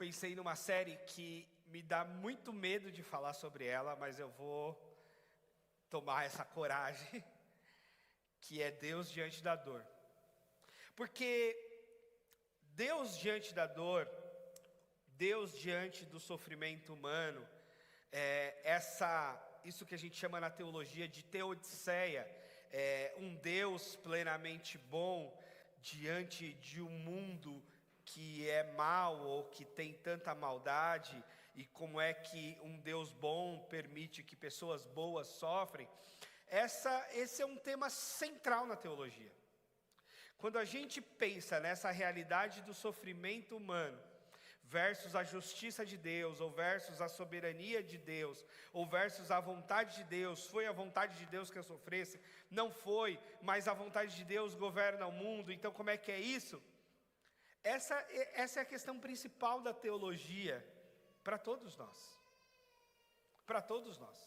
pensei numa série que me dá muito medo de falar sobre ela, mas eu vou tomar essa coragem, que é Deus diante da dor. Porque Deus diante da dor, Deus diante do sofrimento humano, isso que a gente chama na teologia de teodiceia, um Deus plenamente bom diante de um mundo que é mau ou que tem tanta maldade, e como é que um Deus bom permite que pessoas boas sofrem. Esse é um tema central na teologia. Quando a gente pensa nessa realidade do sofrimento humano, versus a justiça de Deus, ou versus a soberania de Deus, ou versus a vontade de Deus, foi a vontade de Deus que eu sofresse? Não foi, mas a vontade de Deus governa o mundo, então como é que é isso? Essa é a questão principal da teologia, para todos nós. Para todos nós.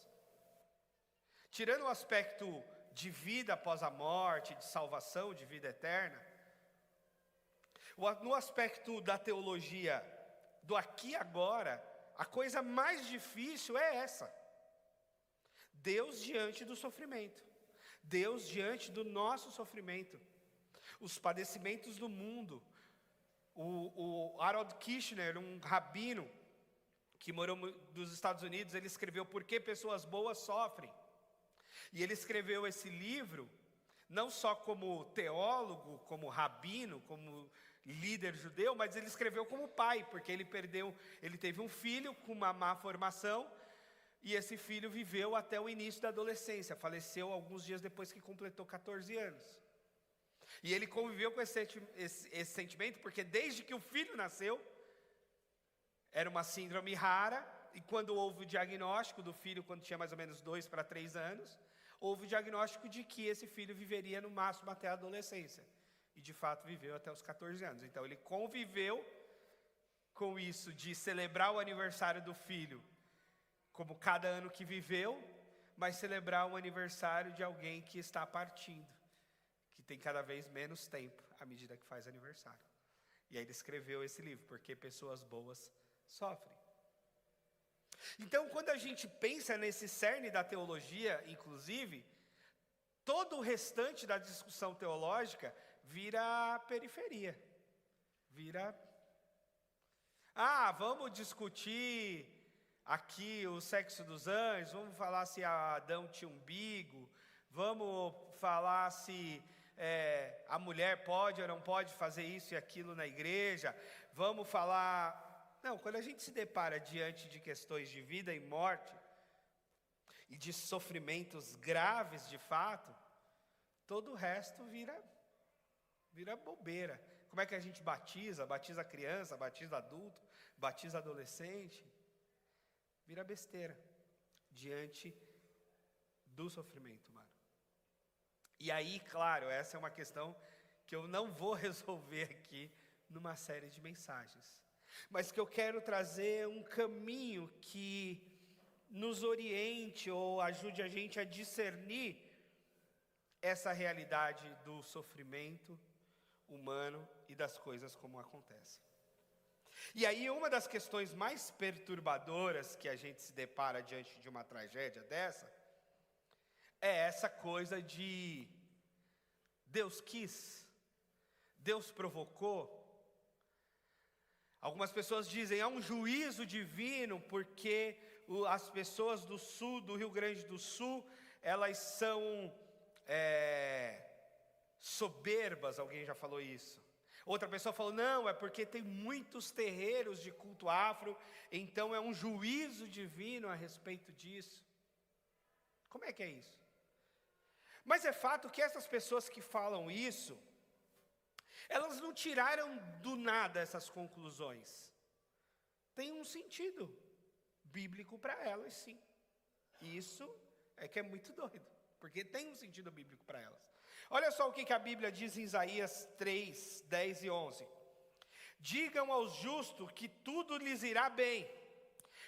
Tirando o aspecto de vida após a morte, de salvação, de vida eterna, no aspecto da teologia do aqui e agora, a coisa mais difícil é essa: Deus diante do sofrimento, Deus diante do nosso sofrimento, os padecimentos do mundo. O Harold Kushner, um rabino que morou nos Estados Unidos, ele escreveu Por que Pessoas Boas Sofrem. E ele escreveu esse livro, não só como teólogo, como rabino, como líder judeu, mas ele escreveu como pai, porque ele teve um filho com uma má formação, e esse filho viveu até o início da adolescência, faleceu alguns dias depois que completou 14 anos. E ele conviveu com esse sentimento, porque desde que o filho nasceu, era uma síndrome rara, e quando houve o diagnóstico do filho, quando tinha mais ou menos 2 para 3 anos, houve o diagnóstico de que esse filho viveria no máximo até a adolescência. E de fato viveu até os 14 anos. Então ele conviveu com isso de celebrar o aniversário do filho, como cada ano que viveu, mas celebrar o aniversário de alguém que está partindo, que tem cada vez menos tempo à medida que faz aniversário. E aí ele escreveu esse livro, Porque Pessoas Boas Sofrem. Então, quando a gente pensa nesse cerne da teologia, inclusive, todo o restante da discussão teológica vira periferia. Vamos discutir aqui o sexo dos anjos, vamos falar se Adão tinha umbigo, vamos falar se a mulher pode ou não pode fazer isso e aquilo na igreja, vamos falar... Não, quando a gente se depara diante de questões de vida e morte, e de sofrimentos graves de fato, todo o resto vira bobeira. Como é que a gente batiza? Batiza criança, batiza adulto, batiza adolescente. Vira besteira diante do sofrimento humano. E aí, claro, essa é uma questão que eu não vou resolver aqui numa série de mensagens, mas que eu quero trazer um caminho que nos oriente ou ajude a gente a discernir essa realidade do sofrimento humano e das coisas como acontecem. E aí uma das questões mais perturbadoras que a gente se depara diante de uma tragédia dessa, é essa coisa de Deus quis, Deus provocou. Algumas pessoas dizem, há um juízo divino porque as pessoas do sul, do Rio Grande do Sul, elas são soberbas, alguém já falou isso. Outra pessoa falou, não, é porque tem muitos terreiros de culto afro, então é um juízo divino a respeito disso. Como é que é isso? Mas é fato que essas pessoas que falam isso, elas não tiraram do nada essas conclusões. Tem um sentido bíblico para elas, sim. Isso é que é muito doido, porque tem um sentido bíblico para elas. Olha só o que a Bíblia diz em Isaías 3, 10 e 11. Digam aos justos que tudo lhes irá bem,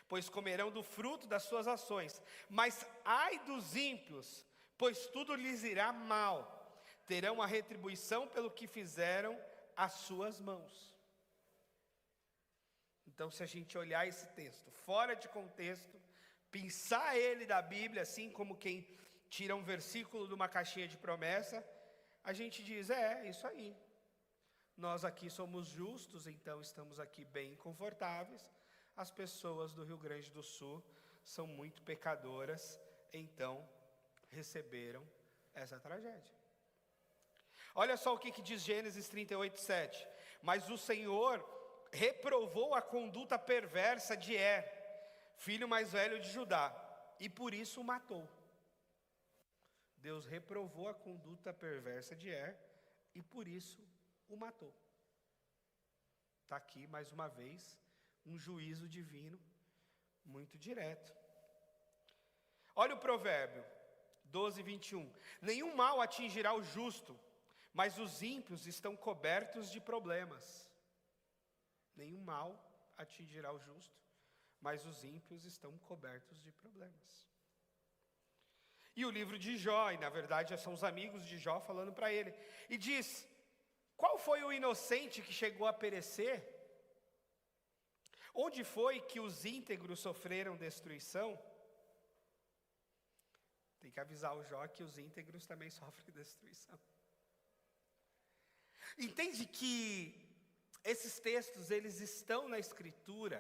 pois comerão do fruto das suas ações. Mas ai dos ímpios, pois tudo lhes irá mal. Terão a retribuição pelo que fizeram as suas mãos. Então, se a gente olhar esse texto fora de contexto, pensar ele da Bíblia, assim como quem tira um versículo de uma caixinha de promessa, a gente diz, isso aí. Nós aqui somos justos, então estamos aqui bem confortáveis. As pessoas do Rio Grande do Sul são muito pecadoras, então receberam essa tragédia. Olha só o que diz Gênesis 38:7. Mas o Senhor reprovou a conduta perversa de filho mais velho de Judá, e por isso o matou. Deus reprovou a conduta perversa de e por isso o matou. Está aqui mais uma vez um juízo divino muito direto. Olha o provérbio 12:21. Nenhum mal atingirá o justo, mas os ímpios estão cobertos de problemas. Nenhum mal atingirá o justo, mas os ímpios estão cobertos de problemas. E o livro de Jó, e na verdade são os amigos de Jó falando para ele, e diz, qual foi o inocente que chegou a perecer? Onde foi que os íntegros sofreram destruição? Tem que avisar o Jó que os íntegros também sofrem destruição. Entende que esses textos, eles estão na Escritura,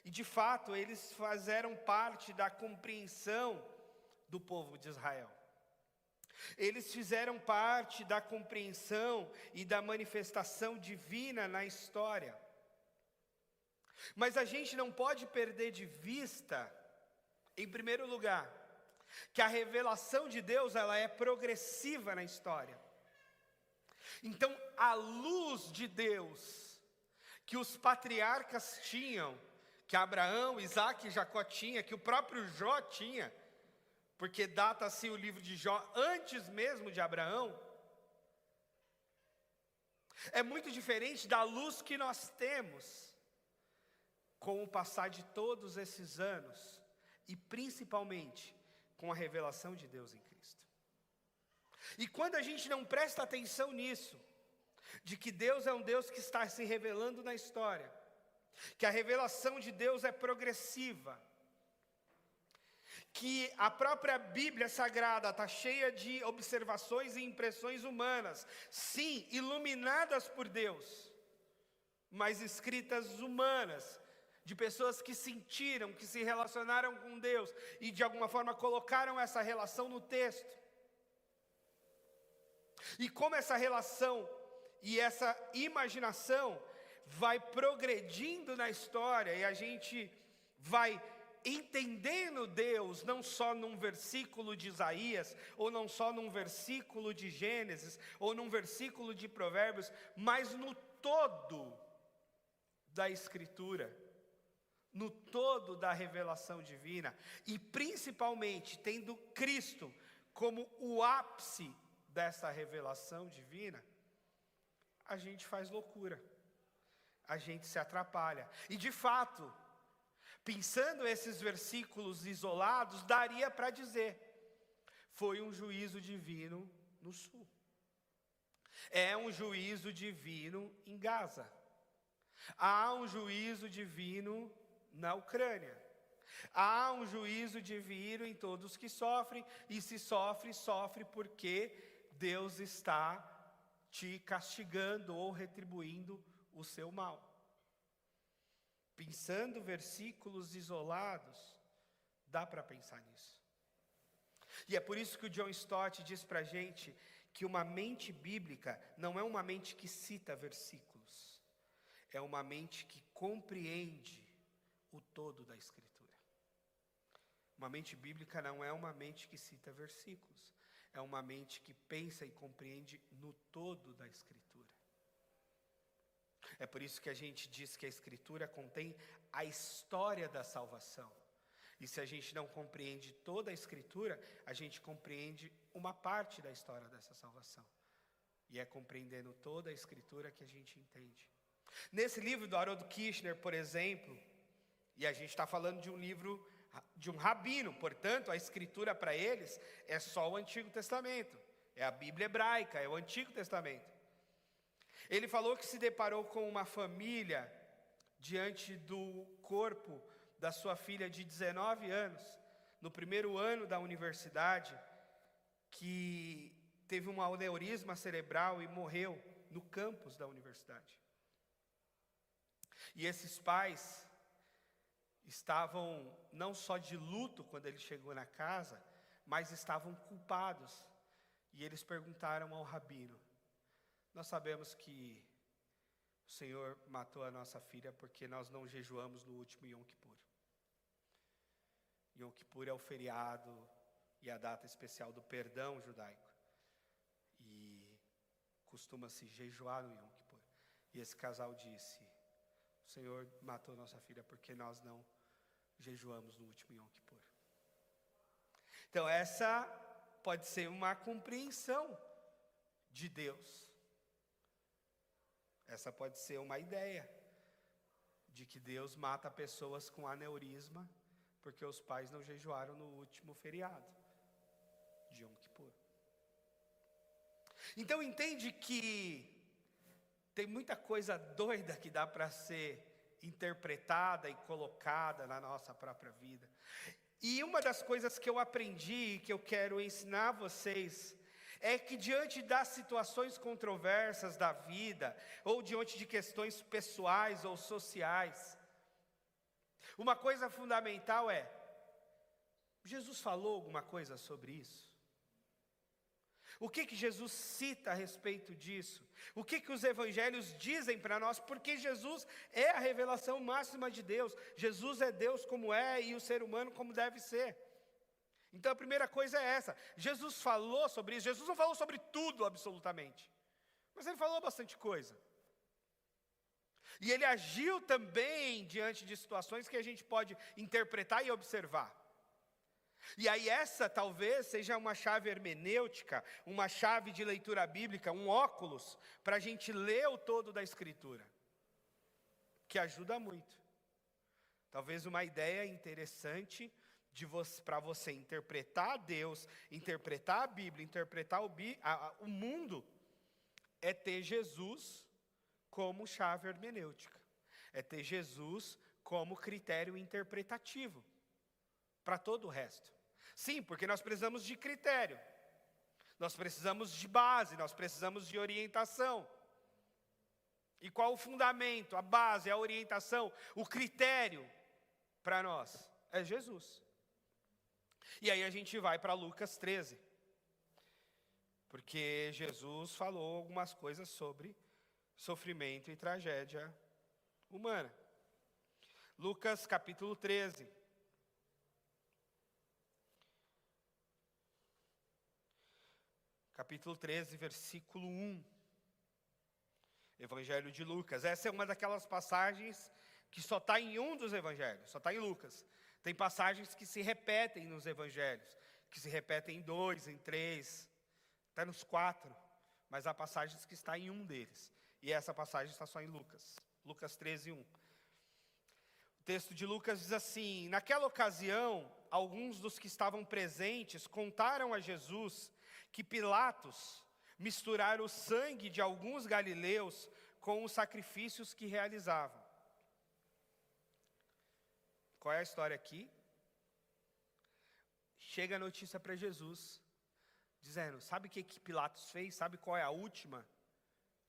e de fato eles fizeram parte da compreensão do povo de Israel. Eles fizeram parte da compreensão e da manifestação divina na história. Mas a gente não pode perder de vista, em primeiro lugar, que a revelação de Deus, ela é progressiva na história. Então, a luz de Deus, que os patriarcas tinham, que Abraão, Isaac e Jacó tinham, que o próprio Jó tinha, porque data-se o livro de Jó antes mesmo de Abraão, é muito diferente da luz que nós temos com o passar de todos esses anos, e principalmente com a revelação de Deus em Cristo. E quando a gente não presta atenção nisso, de que Deus é um Deus que está se revelando na história, que a revelação de Deus é progressiva, que a própria Bíblia Sagrada está cheia de observações e impressões humanas, sim, iluminadas por Deus, mas escritas humanas, de pessoas que sentiram, que se relacionaram com Deus, e de alguma forma colocaram essa relação no texto. E como essa relação e essa imaginação vai progredindo na história, e a gente vai entendendo Deus, não só num versículo de Isaías, ou não só num versículo de Gênesis, ou num versículo de Provérbios, mas no todo da Escritura, no todo da revelação divina, e principalmente tendo Cristo como o ápice dessa revelação divina, a gente faz loucura, a gente se atrapalha. E de fato, pensando esses versículos isolados, daria para dizer, foi um juízo divino no sul. É um juízo divino em Gaza. Há um juízo divino na Ucrânia. Há um juízo divino em todos que sofrem, e se sofre, sofre porque Deus está te castigando ou retribuindo o seu mal. Pensando versículos isolados, dá para pensar nisso. E é por isso que o John Stott diz para a gente que uma mente bíblica não é uma mente que cita versículos, é uma mente que compreende o todo da Escritura. Uma mente bíblica não é uma mente que cita versículos, é uma mente que pensa e compreende no todo da Escritura. É por isso que a gente diz que a Escritura contém a história da salvação. E se a gente não compreende toda a Escritura, a gente compreende uma parte da história dessa salvação. E é compreendendo toda a Escritura que a gente entende. Nesse livro do Harold Kirchner, por exemplo, e a gente está falando de um livro de um rabino, portanto, a Escritura para eles é só o Antigo Testamento. É a Bíblia hebraica, é o Antigo Testamento. Ele falou que se deparou com uma família diante do corpo da sua filha de 19 anos, no primeiro ano da universidade, que teve um aneurisma cerebral e morreu no campus da universidade. E esses pais estavam não só de luto quando ele chegou na casa, mas estavam culpados. E eles perguntaram ao rabino: nós sabemos que o Senhor matou a nossa filha porque nós não jejuamos no último Yom Kippur. Yom Kippur é o feriado e a data especial do perdão judaico. E costuma-se jejuar no Yom Kippur. E esse casal disse: o Senhor matou nossa filha porque nós não jejuamos no último Yom Kippur. Então essa pode ser uma compreensão de Deus. Essa pode ser uma ideia de que Deus mata pessoas com aneurisma porque os pais não jejuaram no último feriado de Yom Kippur. Então entende que tem muita coisa doida que dá para ser interpretada e colocada na nossa própria vida. E uma das coisas que eu aprendi, que eu quero ensinar a vocês, é que diante das situações controversas da vida, ou diante de questões pessoais ou sociais, uma coisa fundamental é: Jesus falou alguma coisa sobre isso? O que Jesus cita a respeito disso? O que os evangelhos dizem para nós? Porque Jesus é a revelação máxima de Deus. Jesus é Deus como é e o ser humano como deve ser. Então a primeira coisa é essa: Jesus falou sobre isso. Jesus não falou sobre tudo absolutamente, mas ele falou bastante coisa. E ele agiu também diante de situações que a gente pode interpretar e observar. E aí essa talvez seja uma chave hermenêutica, uma chave de leitura bíblica, um óculos para a gente ler o todo da Escritura, que ajuda muito. Talvez uma ideia interessante para você interpretar Deus, interpretar a Bíblia, interpretar o mundo, é ter Jesus como chave hermenêutica, é ter Jesus como critério interpretativo para todo o resto. Sim, porque nós precisamos de critério, nós precisamos de base, nós precisamos de orientação. E qual o fundamento, a base, a orientação, o critério para nós? É Jesus. E aí a gente vai para Lucas 13, porque Jesus falou algumas coisas sobre sofrimento e tragédia humana. Lucas capítulo 13. Capítulo 13, versículo 1. Evangelho de Lucas. Essa é uma daquelas passagens que só está em um dos evangelhos, só está em Lucas. Tem passagens que se repetem nos evangelhos, que se repetem em 2, em 3, até nos 4. Mas há passagens que está em um deles. E essa passagem está só em Lucas. Lucas 13, 1. O texto de Lucas diz assim: naquela ocasião, alguns dos que estavam presentes contaram a Jesus que Pilatos misturara o sangue de alguns galileus com os sacrifícios que realizavam. Qual é a história aqui? Chega a notícia para Jesus, dizendo: sabe o que Pilatos fez? Sabe qual é a última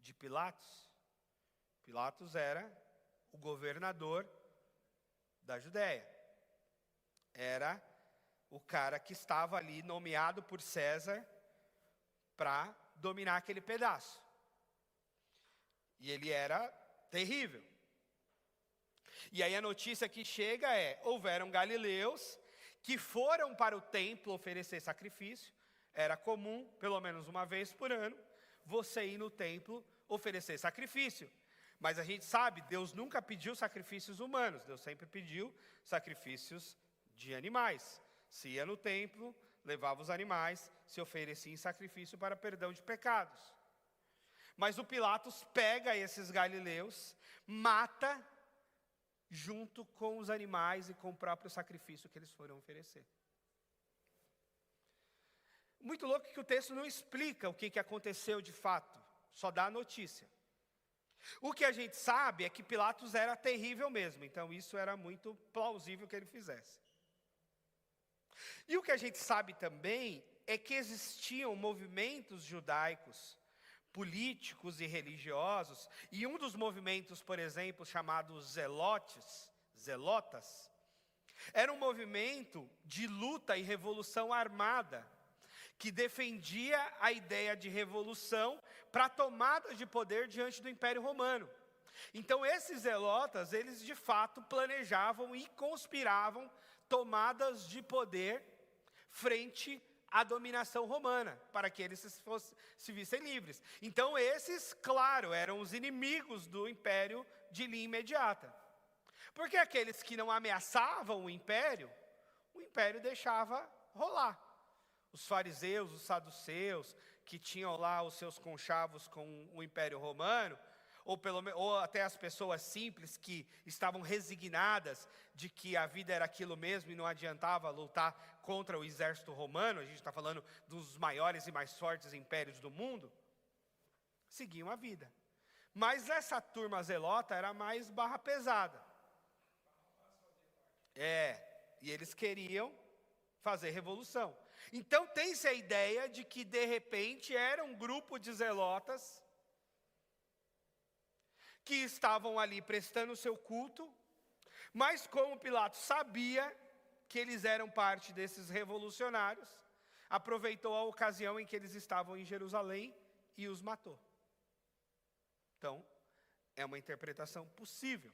de Pilatos? Pilatos era o governador da Judéia. Era o cara que estava ali nomeado por César para dominar aquele pedaço. E ele era terrível. E aí a notícia que chega é: houveram galileus que foram para o templo oferecer sacrifício. Era comum, pelo menos uma vez por ano, você ir no templo oferecer sacrifício. Mas a gente sabe, Deus nunca pediu sacrifícios humanos. Deus sempre pediu sacrifícios de animais. Se ia no templo, levava os animais, se oferecia em sacrifício para perdão de pecados. Mas o Pilatos pega esses galileus, mata junto com os animais e com o próprio sacrifício que eles foram oferecer. Muito louco que o texto não explica o que aconteceu de fato, só dá a notícia. O que a gente sabe é que Pilatos era terrível mesmo, então isso era muito plausível que ele fizesse. E o que a gente sabe também é que existiam movimentos judaicos, políticos e religiosos, e um dos movimentos, por exemplo, chamado zelotas, era um movimento de luta e revolução armada, que defendia a ideia de revolução para a tomada de poder diante do Império Romano. Então esses zelotas, eles de fato planejavam e conspiravam tomadas de poder frente à dominação romana, para que eles se vissem livres. Então esses, claro, eram os inimigos do Império de linha imediata. Porque aqueles que não ameaçavam o Império deixava rolar. Os fariseus, os saduceus, que tinham lá os seus conchavos com o Império Romano, ou até as pessoas simples que estavam resignadas de que a vida era aquilo mesmo e não adiantava lutar contra o exército romano, a gente está falando dos maiores e mais fortes impérios do mundo, seguiam a vida. Mas essa turma zelota era mais barra pesada. E eles queriam fazer revolução. Então tem-se a ideia de que de repente era um grupo de zelotas que estavam ali prestando o seu culto, mas como Pilatos sabia que eles eram parte desses revolucionários, aproveitou a ocasião em que eles estavam em Jerusalém e os matou. Então, é uma interpretação possível.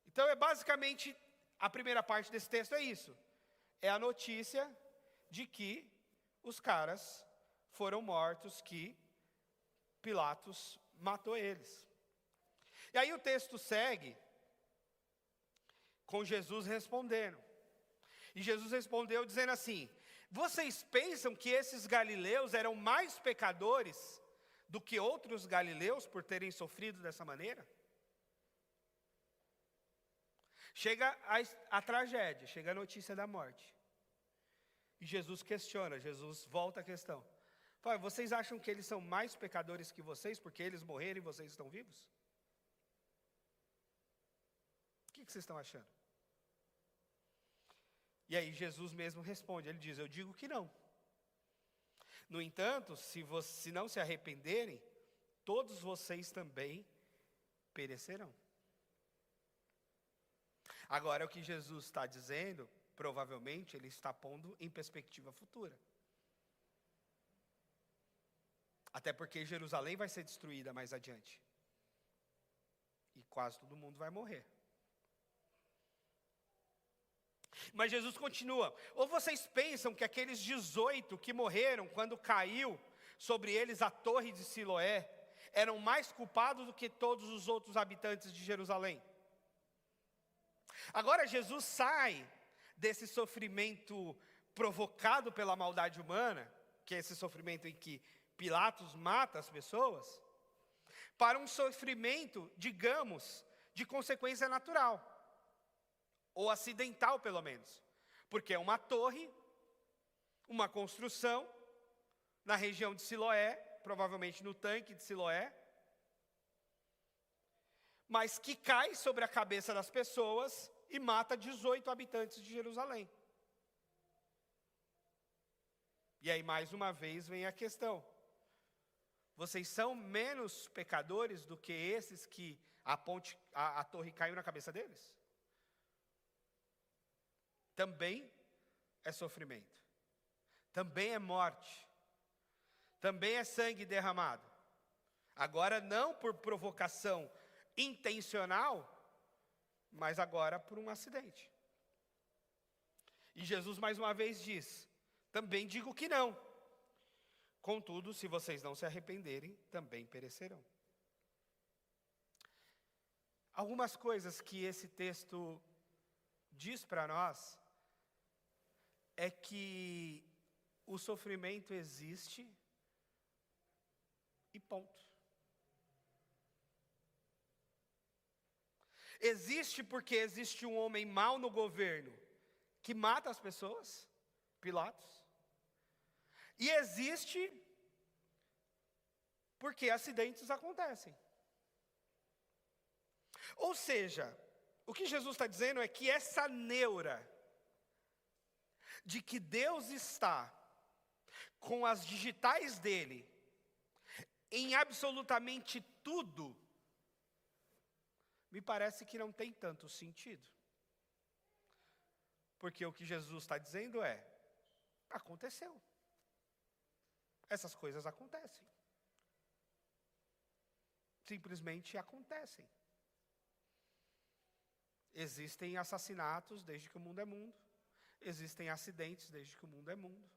Então é basicamente, a primeira parte desse texto é isso. É a notícia de que os caras foram mortos, que Pilatos matou eles. E aí o texto segue com Jesus respondendo. E Jesus respondeu dizendo assim: vocês pensam que esses galileus eram mais pecadores do que outros galileus por terem sofrido dessa maneira? Chega a tragédia, chega a notícia da morte. E Jesus questiona, Jesus volta à questão. Pai, vocês acham que eles são mais pecadores que vocês porque eles morreram e vocês estão vivos? O que vocês estão achando? E aí Jesus mesmo responde, ele diz, eu digo que não. No entanto, se não se arrependerem, todos vocês também perecerão. Agora, o que Jesus está dizendo, provavelmente, ele está pondo em perspectiva futura. Até porque Jerusalém vai ser destruída mais adiante. E quase todo mundo vai morrer. Mas Jesus continua, ou vocês pensam que aqueles 18 que morreram quando caiu sobre eles a torre de Siloé, eram mais culpados do que todos os outros habitantes de Jerusalém? Agora Jesus sai desse sofrimento provocado pela maldade humana, que é esse sofrimento em que Pilatos mata as pessoas, para um sofrimento, digamos, de consequência natural, ou acidental pelo menos, porque é uma torre, uma construção, na região de Siloé, provavelmente no tanque de Siloé, mas que cai sobre a cabeça das pessoas e mata 18 habitantes de Jerusalém. E aí, mais uma vez, vem a questão. Vocês são menos pecadores do que esses que a torre caiu na cabeça deles? Também é sofrimento. Também é morte. Também é sangue derramado. Agora não por provocação intencional, mas agora por um acidente. E Jesus mais uma vez diz, também digo que não. Contudo, se vocês não se arrependerem, também perecerão. Algumas coisas que esse texto diz para nós é que o sofrimento existe e ponto. Existe porque existe um homem mau no governo que mata as pessoas, Pilatos. E existe porque acidentes acontecem. Ou seja, o que Jesus está dizendo é que essa neura de que Deus está com as digitais dele em absolutamente tudo, me parece que não tem tanto sentido. Porque o que Jesus está dizendo é, aconteceu. Essas coisas acontecem. Simplesmente acontecem. Existem assassinatos desde que o mundo é mundo. Existem acidentes desde que o mundo é mundo.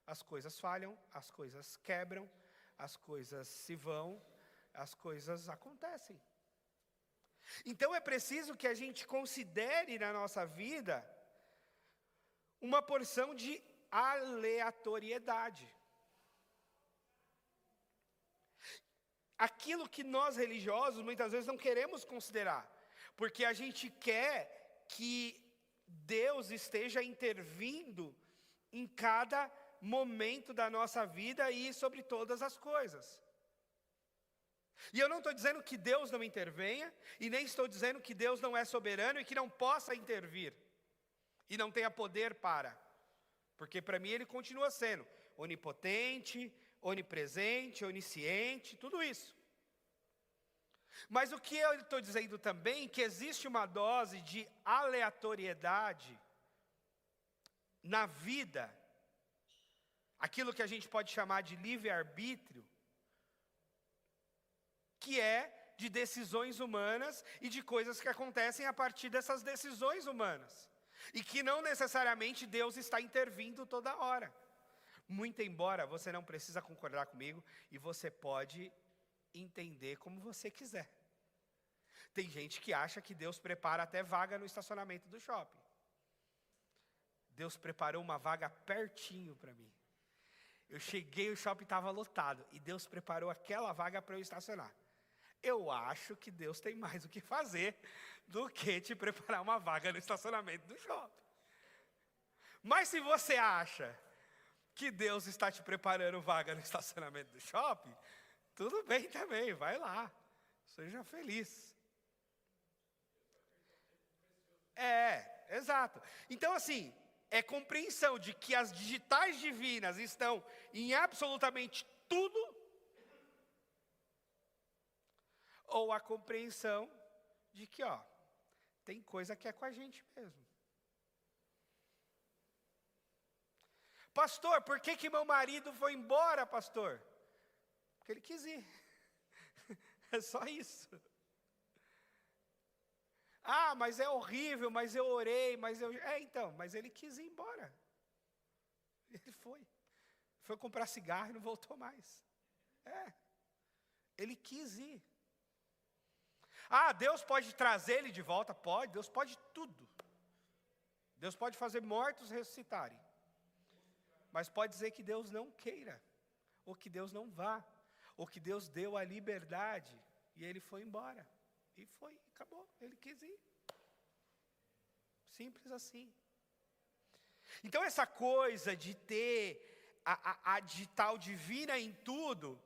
As coisas falham, as coisas quebram, as coisas se vão, as coisas acontecem. Então é preciso que a gente considere na nossa vida uma porção de aleatoriedade. Aquilo que nós religiosos muitas vezes não queremos considerar, porque a gente quer que Deus esteja intervindo em cada momento da nossa vida e sobre todas as coisas. E eu não estou dizendo que Deus não intervenha, e nem estou dizendo que Deus não é soberano e que não possa intervir, e não tenha poder para. Porque para mim ele continua sendo onipotente, onipresente, onisciente, tudo isso. Mas o que eu estou dizendo também é que existe uma dose de aleatoriedade na vida, aquilo que a gente pode chamar de livre-arbítrio, que é de decisões humanas e de coisas que acontecem a partir dessas decisões humanas. E que não necessariamente Deus está intervindo toda hora. Muito embora você não precisa concordar comigo e você pode entender como você quiser. Tem gente que acha que Deus prepara até vaga no estacionamento do shopping. Deus preparou uma vaga pertinho para mim. Eu cheguei, o shopping estava lotado e Deus preparou aquela vaga para eu estacionar. Eu acho que Deus tem mais o que fazer do que te preparar uma vaga no estacionamento do shopping. Mas se você acha que Deus está te preparando vaga no estacionamento do shopping, tudo bem também, vai lá. Seja feliz. Exato. Então assim, é compreensão de que as digitais divinas estão em absolutamente tudo, ou a compreensão de que, tem coisa que é com a gente mesmo. Pastor, por que meu marido foi embora, pastor? Porque ele quis ir. É só isso. Ah, mas é horrível, mas eu orei, mas ele quis ir embora. Ele foi. Foi comprar cigarro e não voltou mais. Ele quis ir. Ah, Deus pode trazer ele de volta? Pode, Deus pode tudo. Deus pode fazer mortos ressuscitarem. Mas pode dizer que Deus não queira, ou que Deus não vá, ou que Deus deu a liberdade, e ele foi embora. E foi, acabou, ele quis ir. Simples assim. Então essa coisa de ter a digital divina em tudo,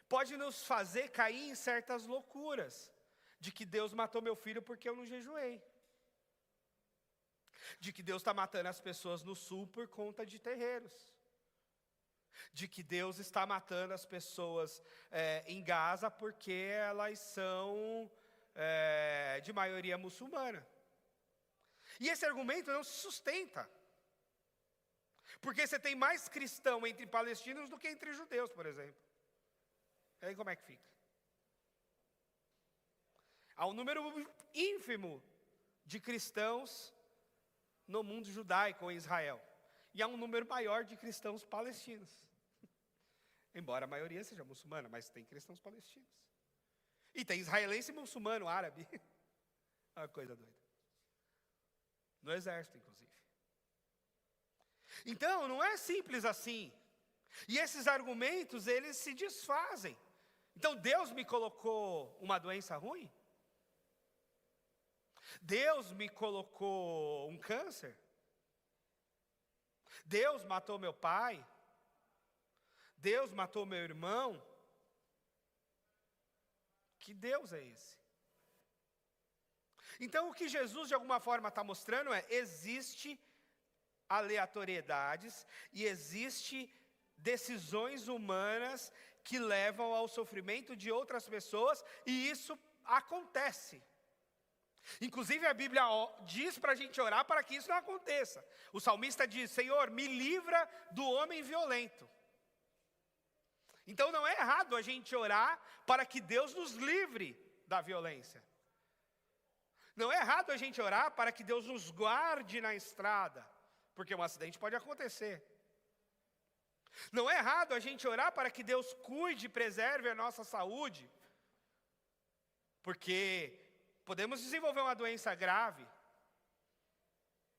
pode nos fazer cair em certas loucuras. De que Deus matou meu filho porque eu não jejuei. De que Deus está matando as pessoas no sul por conta de terreiros. De que Deus está matando as pessoas em Gaza porque elas são de maioria muçulmana. E esse argumento não se sustenta. Porque você tem mais cristão entre palestinos do que entre judeus, por exemplo. E aí como é que fica? Há um número ínfimo de cristãos no mundo judaico ou em Israel. E há um número maior de cristãos palestinos. Embora a maioria seja muçulmana, mas tem cristãos palestinos. E tem israelense muçulmano, árabe. É uma coisa doida. No exército, inclusive. Então, não é simples assim. E esses argumentos, eles se desfazem. Então, Deus me colocou uma doença ruim? Deus me colocou um câncer? Deus matou meu pai? Deus matou meu irmão? Que Deus é esse? Então, o que Jesus, de alguma forma, está mostrando existe aleatoriedades e existe decisões humanas que levam ao sofrimento de outras pessoas, e isso acontece. Inclusive a Bíblia diz para a gente orar para que isso não aconteça. O salmista diz: Senhor, me livra do homem violento. Então não é errado a gente orar para que Deus nos livre da violência. Não é errado a gente orar para que Deus nos guarde na estrada, porque um acidente pode acontecer. Não é errado a gente orar para que Deus cuide e preserve a nossa saúde, porque podemos desenvolver uma doença grave.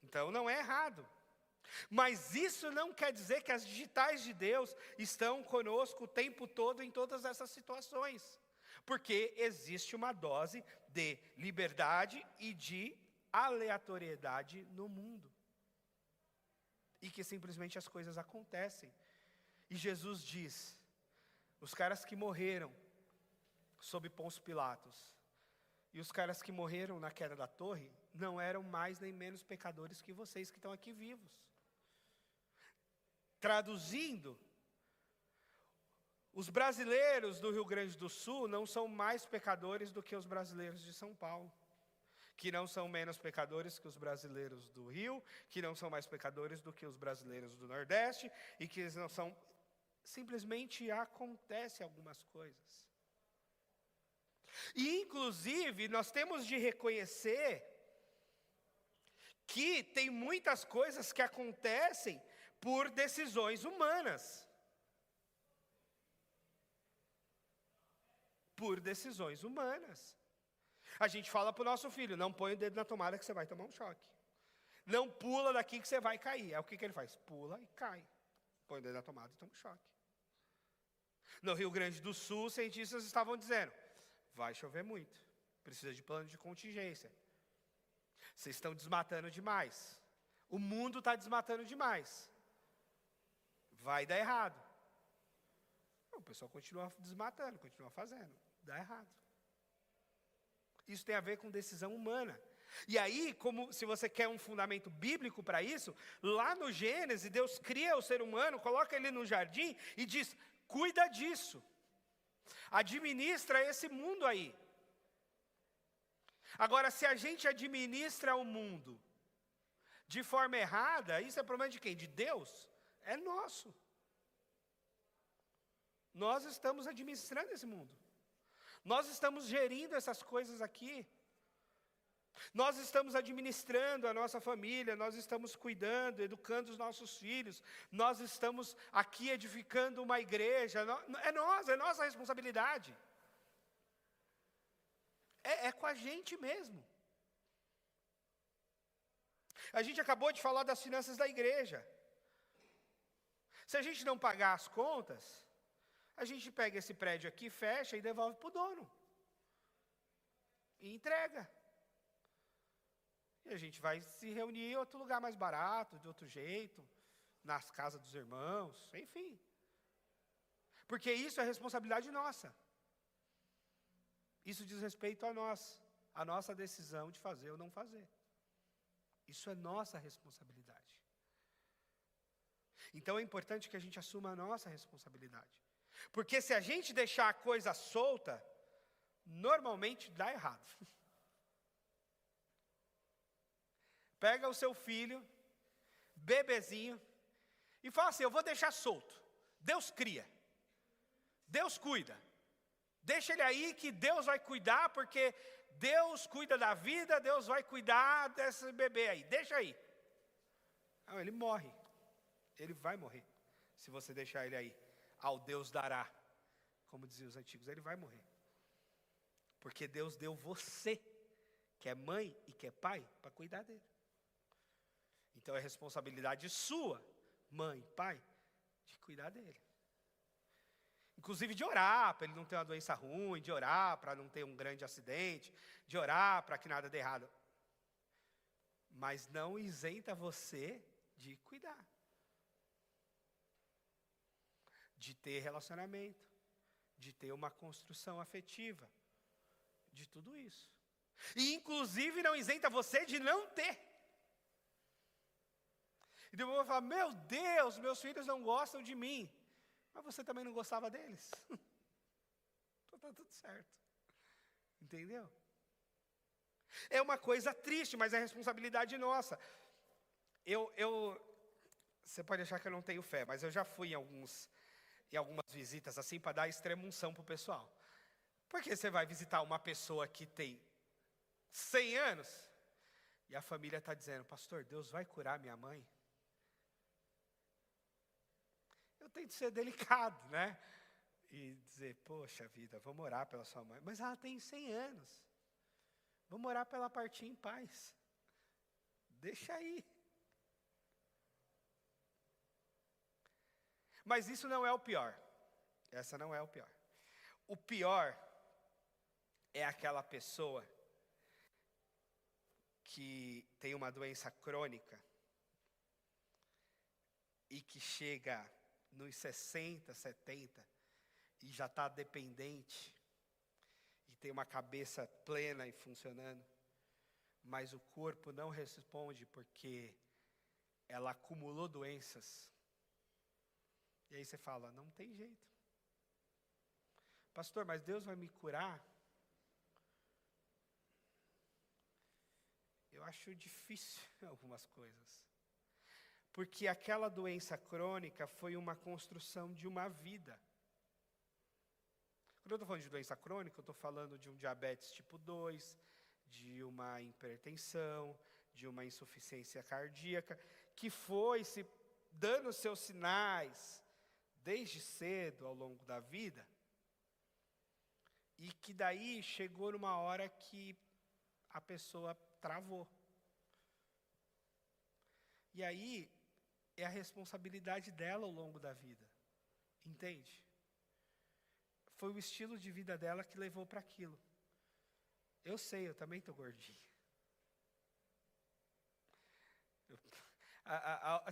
Então não é errado. Mas isso não quer dizer que as digitais de Deus estão conosco o tempo todo em todas essas situações. Porque existe uma dose de liberdade e de aleatoriedade no mundo. E que simplesmente as coisas acontecem. E Jesus diz: os caras que morreram sob Pôncio Pilatos e os caras que morreram na queda da torre não eram mais nem menos pecadores que vocês que estão aqui vivos. Traduzindo, os brasileiros do Rio Grande do Sul não são mais pecadores do que os brasileiros de São Paulo, que não são menos pecadores que os brasileiros do Rio, que não são mais pecadores do que os brasileiros do Nordeste, e que não são... Simplesmente acontece algumas coisas. E, inclusive, nós temos de reconhecer que tem muitas coisas que acontecem por decisões humanas. Por decisões humanas. A gente fala para o nosso filho: não põe o dedo na tomada que você vai tomar um choque. Não pula daqui que você vai cair. Aí o que ele faz? Pula e cai. Põe o dedo na tomada e toma um choque. No Rio Grande do Sul, os cientistas estavam dizendo: vai chover muito, precisa de plano de contingência. Vocês estão desmatando demais. O mundo está desmatando demais. Vai dar errado. O pessoal continua desmatando, continua fazendo. Dá errado. Isso tem a ver com decisão humana. E aí, como se você quer um fundamento bíblico para isso, lá no Gênesis, Deus cria o ser humano, coloca ele no jardim e diz: cuida disso. Administra esse mundo aí. Agora, se a gente administra o mundo de forma errada, isso é problema de quem? De Deus? É nosso. Nós estamos administrando esse mundo. Nós estamos gerindo essas coisas aqui. Nós estamos administrando a nossa família, nós estamos cuidando, educando os nossos filhos, nós estamos aqui edificando uma igreja, é nossa responsabilidade. É com a gente mesmo. A gente acabou de falar das finanças da igreja. Se a gente não pagar as contas, a gente pega esse prédio aqui, fecha e devolve para o dono. E entrega. E a gente vai se reunir em outro lugar mais barato, de outro jeito, nas casas dos irmãos, enfim. Porque isso é responsabilidade nossa. Isso diz respeito a nós, a nossa decisão de fazer ou não fazer. Isso é nossa responsabilidade. Então é importante que a gente assuma a nossa responsabilidade. Porque se a gente deixar a coisa solta, normalmente dá errado. Pega o seu filho, bebezinho, e fala assim: eu vou deixar solto. Deus cria. Deus cuida. Deixa ele aí que Deus vai cuidar, porque Deus cuida da vida, Deus vai cuidar desse bebê aí. Deixa aí. Não, ele morre. Ele vai morrer. Se você deixar ele aí. Ao Deus dará. Como diziam os antigos, ele vai morrer. Porque Deus deu você, que é mãe e que é pai, para cuidar dele. Então é responsabilidade sua, mãe, pai, de cuidar dele. Inclusive de orar para ele não ter uma doença ruim, de orar para não ter um grande acidente, de orar para que nada dê errado. Mas não isenta você de cuidar. De ter relacionamento, de ter uma construção afetiva, de tudo isso. E inclusive não isenta você de não ter. E depois eu vou falar, meu Deus, meus filhos não gostam de mim. Mas você também não gostava deles. Então está tudo certo. Entendeu? É uma coisa triste, mas é responsabilidade nossa. Você pode achar que eu não tenho fé, mas eu já fui em algumas visitas assim para dar extrema-unção para o pessoal. Porque você vai visitar uma pessoa que tem 100 anos e a família está dizendo, pastor, Deus vai curar minha mãe? Eu tento ser delicado, né? E dizer, poxa vida, vamos orar pela sua mãe. Mas ela tem 100 anos. Vamos orar para ela partir em paz. Deixa aí. Mas isso não é o pior. Essa não é o pior. O pior é aquela pessoa que tem uma doença crônica e que chega nos 60, 70 e já está dependente e tem uma cabeça plena e funcionando, mas o corpo não responde porque ela acumulou doenças. E aí você fala, não tem jeito. Pastor, mas Deus vai me curar? Eu acho difícil algumas coisas. Porque aquela doença crônica foi uma construção de uma vida. Quando eu estou falando de doença crônica, eu estou falando de um diabetes tipo 2, de uma hipertensão, de uma insuficiência cardíaca, que foi se dando seus sinais desde cedo ao longo da vida, e que daí chegou numa hora que a pessoa travou. E aí é a responsabilidade dela ao longo da vida. Entende? Foi o estilo de vida dela que levou para aquilo. Eu sei, eu também estou gordinho.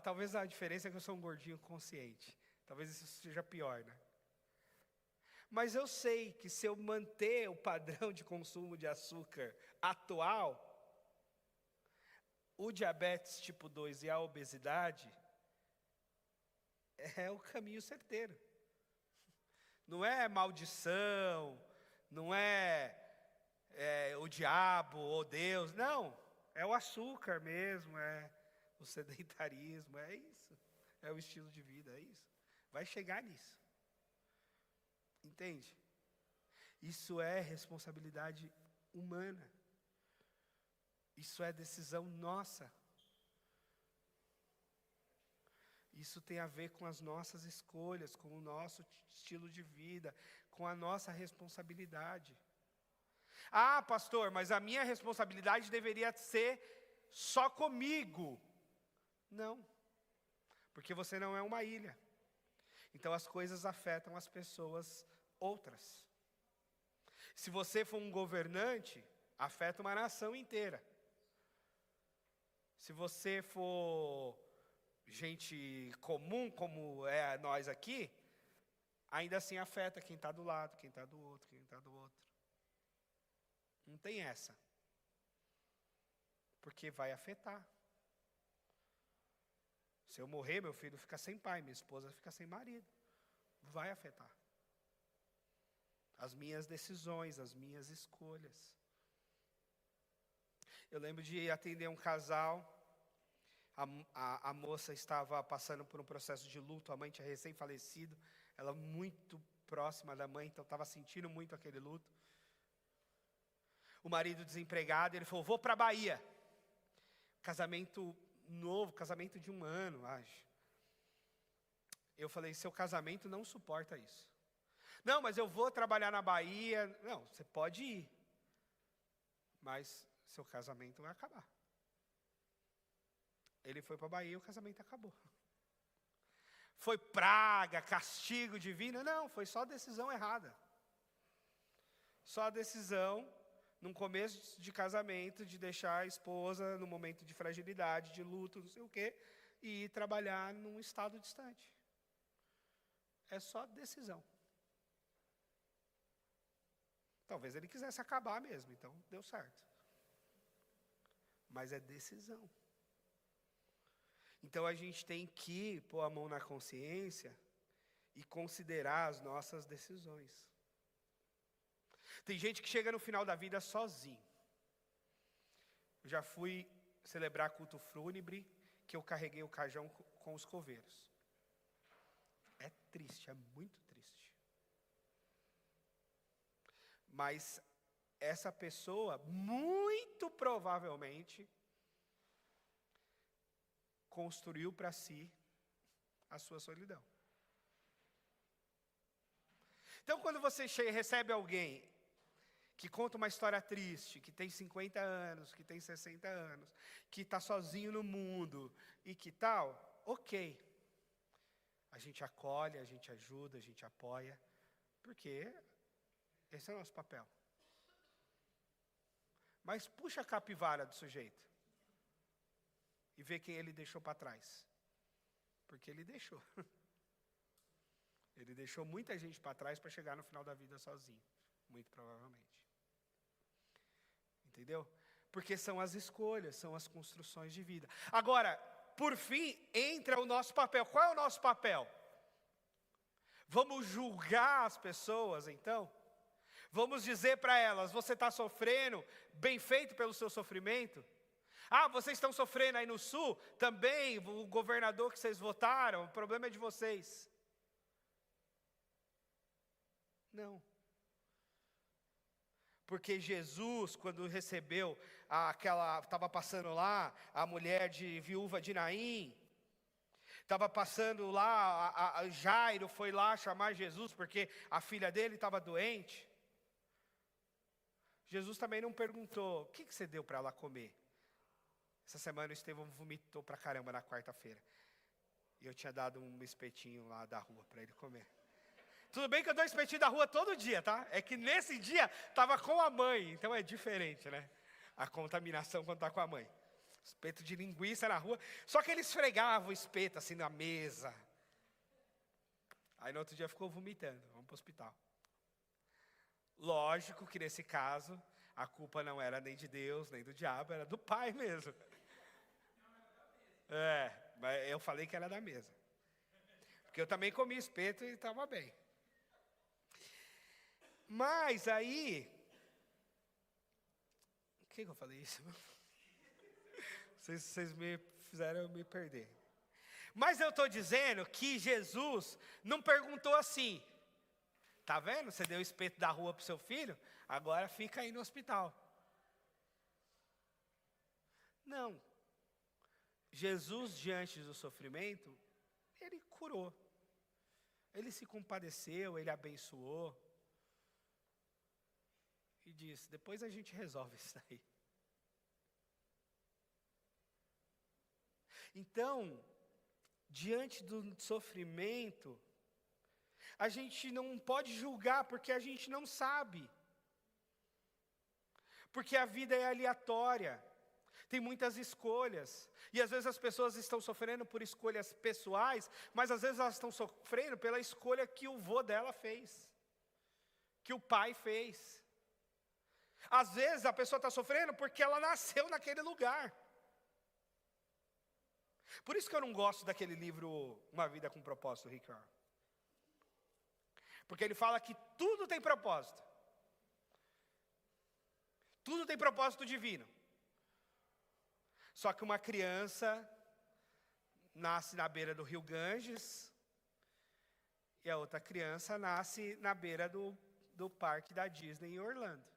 Talvez a diferença é que eu sou um gordinho consciente. Talvez isso seja pior, né? Mas eu sei que se eu manter o padrão de consumo de açúcar atual, o diabetes tipo 2 e a obesidade é o caminho certeiro. Não é maldição, não é o diabo ou Deus, não. É o açúcar mesmo, é o sedentarismo, é isso. É o estilo de vida, é isso. Vai chegar nisso. Entende? Isso é responsabilidade humana. Isso é decisão nossa. Isso tem a ver com as nossas escolhas, com o nosso estilo de vida, com a nossa responsabilidade. Ah, pastor, mas a minha responsabilidade deveria ser só comigo. Não, porque você não é uma ilha. Então as coisas afetam as pessoas outras. Se você for um governante, afeta uma nação inteira. Se você for gente comum, como é nós aqui, ainda assim afeta quem está do lado, quem está do outro, quem está do outro. Não tem essa. Porque vai afetar. Se eu morrer, meu filho fica sem pai, minha esposa fica sem marido. Vai afetar. As minhas decisões, as minhas escolhas. Eu lembro de atender um casal, a moça estava passando por um processo de luto, a mãe tinha recém-falecido, ela muito próxima da mãe, então estava sentindo muito aquele luto. O marido desempregado, ele falou, vou para a Bahia. Casamento novo, casamento de 1 ano, acho. Eu falei, seu casamento não suporta isso. Não, mas eu vou trabalhar na Bahia. Não, você pode ir. Mas seu casamento vai acabar. Ele foi para a Bahia e o casamento acabou. Foi praga, castigo divino? Não, foi só decisão errada. Só a decisão, num começo de casamento, de deixar a esposa no momento de fragilidade, de luto, não sei o quê, e ir trabalhar num estado distante. É só decisão. Talvez ele quisesse acabar mesmo, então deu certo. mas é decisão. Então a gente tem que pôr a mão na consciência e considerar as nossas decisões. Tem gente que chega no final da vida sozinho. Eu já fui celebrar culto fúnebre, que eu carreguei o caixão com os coveiros. É triste, é muito triste. Mas essa pessoa, muito provavelmente, construiu para si a sua solidão. Então, quando você recebe alguém que conta uma história triste, que tem 50 anos, que tem 60 anos, que está sozinho no mundo e que tal, ok. A gente acolhe, a gente ajuda, a gente apoia, porque esse é o nosso papel. Mas puxa a capivara do sujeito e vê quem ele deixou para trás. Porque ele deixou. Ele deixou muita gente para trás para chegar no final da vida sozinho, muito provavelmente. Entendeu? Porque são as escolhas, são as construções de vida. Agora, por fim, entra o nosso papel. Qual é o nosso papel? Vamos julgar as pessoas, então? Vamos dizer para elas, você está sofrendo, bem feito pelo seu sofrimento? Ah, vocês estão sofrendo aí no sul? Também, o governador que vocês votaram, o problema é de vocês. Não. Porque Jesus, quando recebeu estava passando lá, a mulher de viúva de Naim, estava passando lá, Jairo foi lá chamar Jesus, porque a filha dele estava doente. Jesus também não perguntou, o que você deu para ela comer? Essa semana o Estevão vomitou pra caramba na quarta-feira. E eu tinha dado um espetinho lá da rua para ele comer. Tudo bem que eu dou espetinho da rua todo dia, tá? É que nesse dia estava com a mãe, então é diferente, né? A contaminação quando está com a mãe. Espeto de linguiça na rua. Só que ele esfregava o espeto assim na mesa. Aí no outro dia ficou vomitando. Vamos para o hospital. Lógico que nesse caso, a culpa não era nem de Deus, nem do diabo, era do pai mesmo. Mas eu falei que era da mesa. Porque eu também comi espeto e estava bem. Mas aí... O que eu falei isso? Vocês me fizeram eu me perder. Mas eu estou dizendo que Jesus não perguntou assim... Tá vendo? Você deu o espeto da rua para o seu filho, agora fica aí no hospital. Não. Jesus, diante do sofrimento, ele curou. Ele se compadeceu, ele abençoou. E disse, depois a gente resolve isso aí. Então, diante do sofrimento, a gente não pode julgar porque a gente não sabe. Porque a vida é aleatória. Tem muitas escolhas. E às vezes as pessoas estão sofrendo por escolhas pessoais, mas às vezes elas estão sofrendo pela escolha que o vô dela fez. Que o pai fez. Às vezes a pessoa está sofrendo porque ela nasceu naquele lugar. Por isso que eu não gosto daquele livro Uma Vida com Propósito, Rick Warren. Porque ele fala que tudo tem propósito. Tudo tem propósito divino. Só que uma criança nasce na beira do rio Ganges e a outra criança nasce na beira do parque da Disney em Orlando.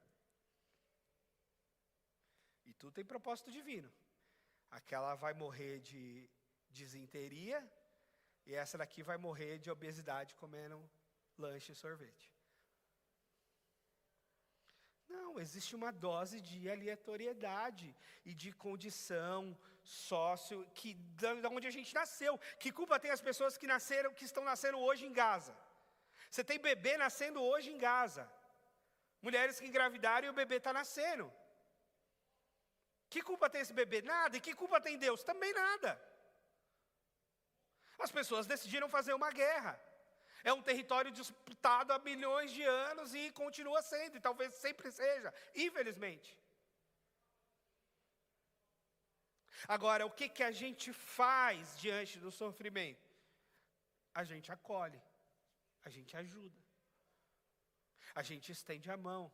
E tudo tem propósito divino. Aquela vai morrer de disenteria e essa daqui vai morrer de obesidade comendo lanche e sorvete. Não, existe uma dose de aleatoriedade e de condição sócio que da onde a gente nasceu. Que culpa tem as pessoas que estão nascendo hoje em Gaza? Você tem bebê nascendo hoje em Gaza. Mulheres que engravidaram e o bebê está nascendo. Que culpa tem esse bebê? Nada. E que culpa tem Deus? Também nada. As pessoas decidiram fazer uma guerra. É um território disputado há milhões de anos e continua sendo, e talvez sempre seja, infelizmente. Agora, o que a gente faz diante do sofrimento? A gente acolhe, a gente ajuda, a gente estende a mão,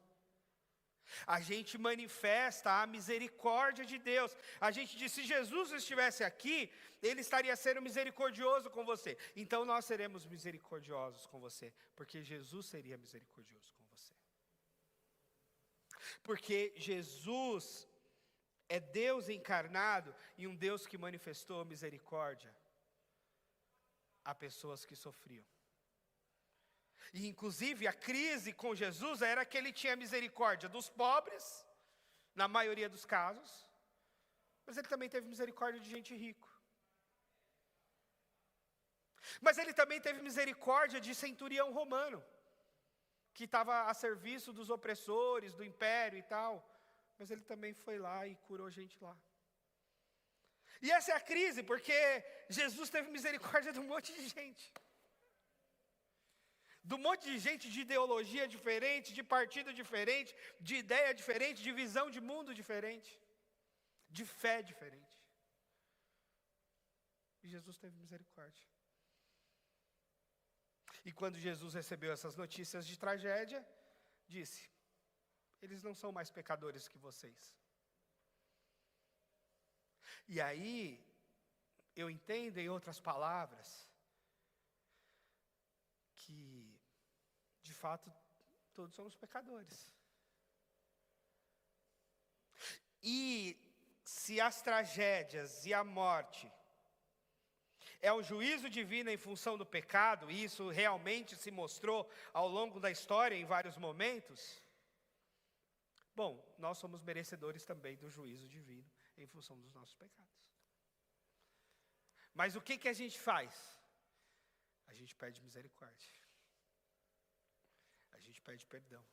a gente manifesta a misericórdia de Deus. A gente diz, se Jesus estivesse aqui, Ele estaria sendo misericordioso com você. Então nós seremos misericordiosos com você, porque Jesus seria misericordioso com você. Porque Jesus é Deus encarnado e um Deus que manifestou misericórdia a pessoas que sofriam. E inclusive a crise com Jesus era que Ele tinha misericórdia dos pobres, na maioria dos casos, mas Ele também teve misericórdia de gente rica. Mas Ele também teve misericórdia de centurião romano, que estava a serviço dos opressores, do império e tal, mas Ele também foi lá e curou gente lá. E essa é a crise, porque Jesus teve misericórdia de um monte de gente. De um monte de gente de ideologia diferente, de partido diferente, de ideia diferente, de visão de mundo diferente, de fé diferente. E Jesus teve misericórdia. E quando Jesus recebeu essas notícias de tragédia, disse: eles não são mais pecadores que vocês. E aí, eu entendo, em outras palavras, que, de fato, todos somos pecadores. E se as tragédias e a morte é um juízo divino em função do pecado, e isso realmente se mostrou ao longo da história em vários momentos, bom, nós somos merecedores também do juízo divino em função dos nossos pecados. Mas o que a gente faz? A gente pede misericórdia. A gente pede perdão.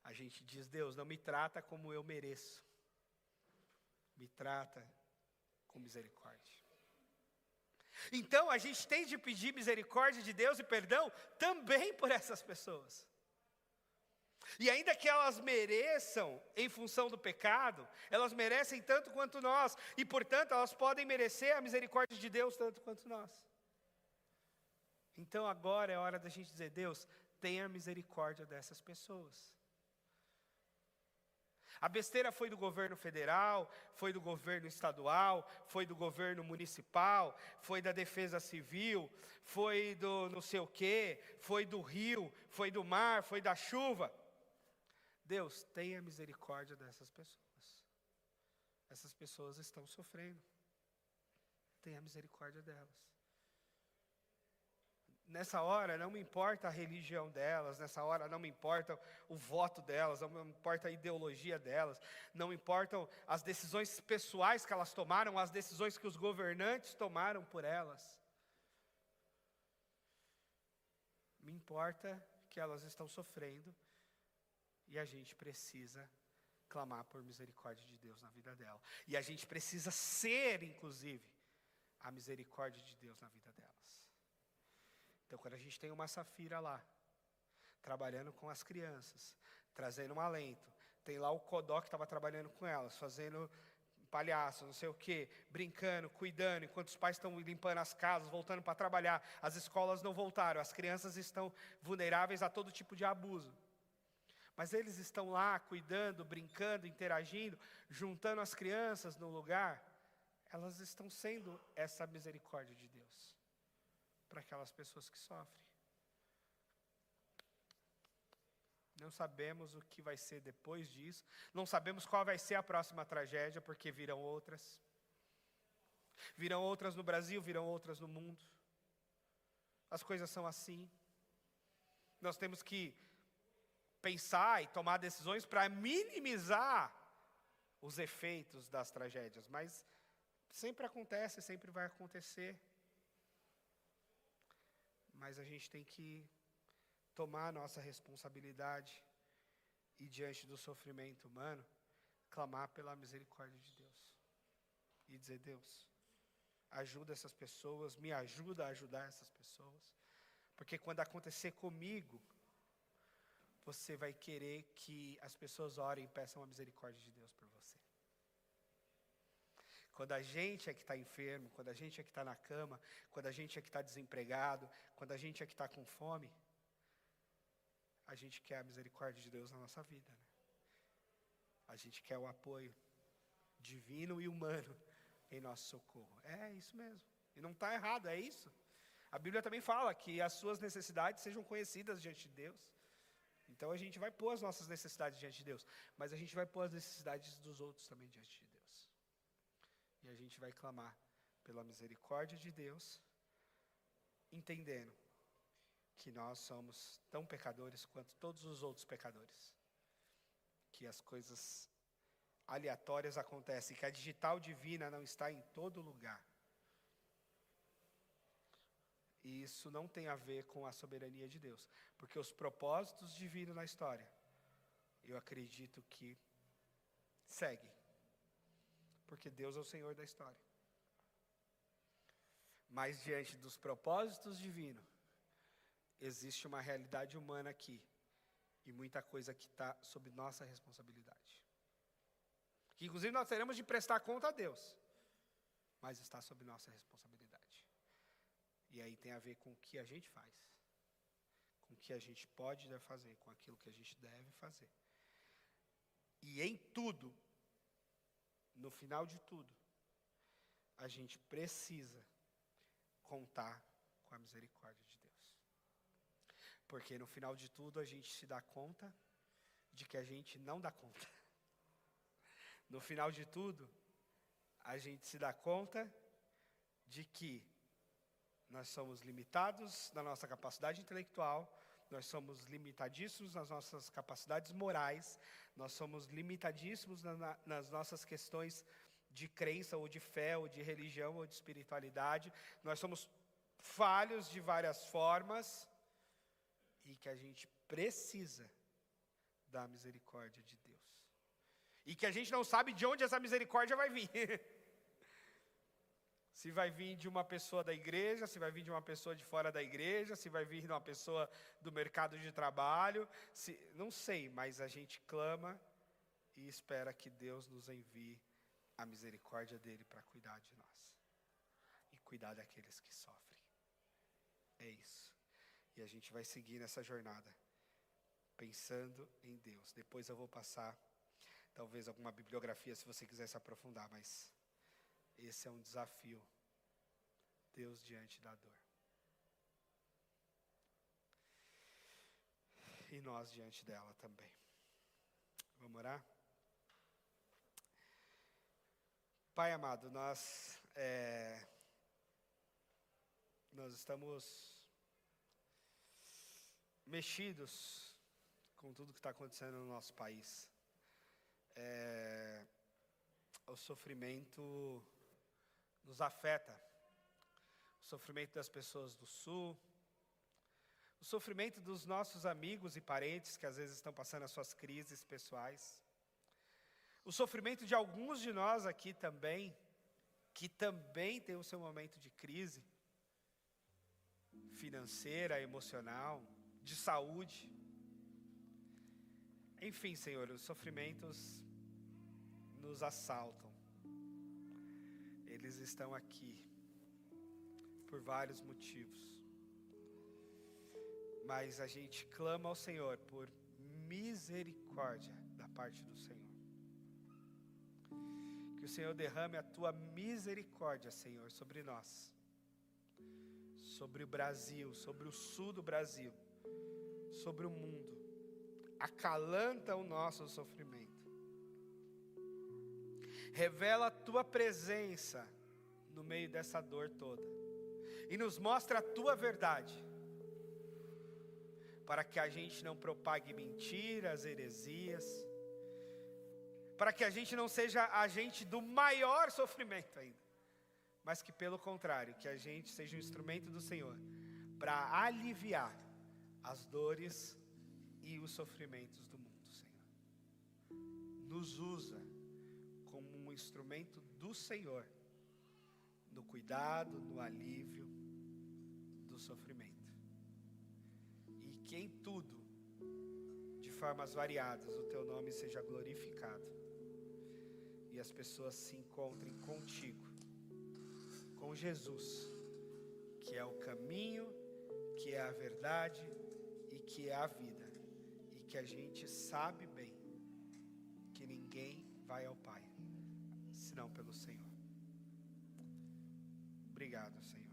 A gente diz: Deus, não me trata como eu mereço. Me trata com misericórdia. Então a gente tem de pedir misericórdia de Deus e perdão também por essas pessoas. E ainda que elas mereçam em função do pecado, elas merecem tanto quanto nós, e portanto elas podem merecer a misericórdia de Deus tanto quanto nós. Então agora é hora da gente dizer: Deus, tenha misericórdia dessas pessoas. A besteira foi do governo federal, foi do governo estadual, foi do governo municipal, foi da defesa civil, foi do não sei o quê, foi do rio, foi do mar, foi da chuva. Deus, tenha misericórdia dessas pessoas. Essas pessoas estão sofrendo. Tenha misericórdia delas. Nessa hora não me importa a religião delas, nessa hora não me importa o voto delas, não me importa a ideologia delas, não me importam as decisões pessoais que elas tomaram, as decisões que os governantes tomaram por elas. Me importa que elas estão sofrendo e a gente precisa clamar por misericórdia de Deus na vida dela. E a gente precisa ser, inclusive, a misericórdia de Deus na vida delas. Então, quando a gente tem uma Safira lá, trabalhando com as crianças, trazendo um alento, tem lá o Codó que estava trabalhando com elas, fazendo palhaço, não sei o quê, brincando, cuidando, enquanto os pais estão limpando as casas, voltando para trabalhar, as escolas não voltaram, as crianças estão vulneráveis a todo tipo de abuso. Mas eles estão lá cuidando, brincando, interagindo, juntando as crianças no lugar, elas estão sendo essa misericórdia de Deus para aquelas pessoas que sofrem. Não sabemos o que vai ser depois disso, não sabemos qual vai ser a próxima tragédia, porque virão outras. Virão outras no Brasil, virão outras no mundo. As coisas são assim. Nós temos que pensar e tomar decisões para minimizar os efeitos das tragédias, mas sempre acontece, sempre vai acontecer. Mas a gente tem que tomar a nossa responsabilidade e, diante do sofrimento humano, clamar pela misericórdia de Deus. E dizer: Deus, ajuda essas pessoas, me ajuda a ajudar essas pessoas. Porque quando acontecer comigo, você vai querer que as pessoas orem e peçam a misericórdia de Deus por você. Quando a gente é que está enfermo, quando a gente é que está na cama, quando a gente é que está desempregado, quando a gente é que está com fome, a gente quer a misericórdia de Deus na nossa vida, né? A gente quer o apoio divino e humano em nosso socorro. É isso mesmo. E não está errado, é isso. A Bíblia também fala que as suas necessidades sejam conhecidas diante de Deus. Então a gente vai pôr as nossas necessidades diante de Deus, mas a gente vai pôr as necessidades dos outros também diante de Deus. E a gente vai clamar pela misericórdia de Deus, entendendo que nós somos tão pecadores quanto todos os outros pecadores. Que as coisas aleatórias acontecem, que a digital divina não está em todo lugar. E isso não tem a ver com a soberania de Deus, porque os propósitos divinos na história, eu acredito que seguem, porque Deus é o Senhor da história. Mas diante dos propósitos divinos, existe uma realidade humana aqui, e muita coisa que está sob nossa responsabilidade. Que inclusive nós teremos de prestar conta a Deus, mas está sob nossa responsabilidade. E aí tem a ver com o que a gente faz, com o que a gente pode fazer, com aquilo que a gente deve fazer. E em tudo, no final de tudo, a gente precisa contar com a misericórdia de Deus. Porque no final de tudo a gente se dá conta de que a gente não dá conta. No final de tudo, a gente se dá conta de que nós somos limitados na nossa capacidade intelectual, nós somos limitadíssimos nas nossas capacidades morais, nós somos limitadíssimos nas nossas questões de crença, ou de fé, ou de religião, ou de espiritualidade. Nós somos falhos de várias formas e que a gente precisa da misericórdia de Deus. E que a gente não sabe de onde essa misericórdia vai vir. Se vai vir de uma pessoa da igreja, se vai vir de uma pessoa de fora da igreja, se vai vir de uma pessoa do mercado de trabalho, não sei, mas a gente clama e espera que Deus nos envie a misericórdia dele para cuidar de nós. E cuidar daqueles que sofrem. É isso. E a gente vai seguir nessa jornada, pensando em Deus. Depois eu vou passar, talvez, alguma bibliografia, se você quiser se aprofundar, mas esse é um desafio. Deus diante da dor. E nós diante dela também. Vamos orar? Pai amado, nós estamos mexidos com tudo que está acontecendo no nosso país. O sofrimento nos afeta. O sofrimento das pessoas do Sul, o sofrimento dos nossos amigos e parentes que às vezes estão passando as suas crises pessoais, o sofrimento de alguns de nós aqui também, que também tem o seu momento de crise financeira, emocional, de saúde. Enfim, Senhor, os sofrimentos nos assaltam. Eles estão aqui por vários motivos. Mas a gente clama ao Senhor por misericórdia da parte do Senhor. Que o Senhor derrame a tua misericórdia, Senhor, sobre nós, sobre o Brasil, sobre o sul do Brasil, sobre o mundo. Acalanta o nosso sofrimento. Revela a tua presença no meio dessa dor toda. E nos mostra a tua verdade. Para que a gente não propague mentiras, heresias. Para que a gente não seja agente do maior sofrimento ainda. Mas que pelo contrário, que a gente seja um instrumento do Senhor. Para aliviar as dores e os sofrimentos do mundo, Senhor. Nos usa como um instrumento do Senhor. No cuidado, no alívio do sofrimento. E que em tudo, de formas variadas, o teu nome seja glorificado. e as pessoas se encontrem contigo, com Jesus, que é o caminho, que é a verdade e que é a vida, e que a gente sabe bem que ninguém vai ao Pai senão pelo Senhor. Obrigado, Senhor.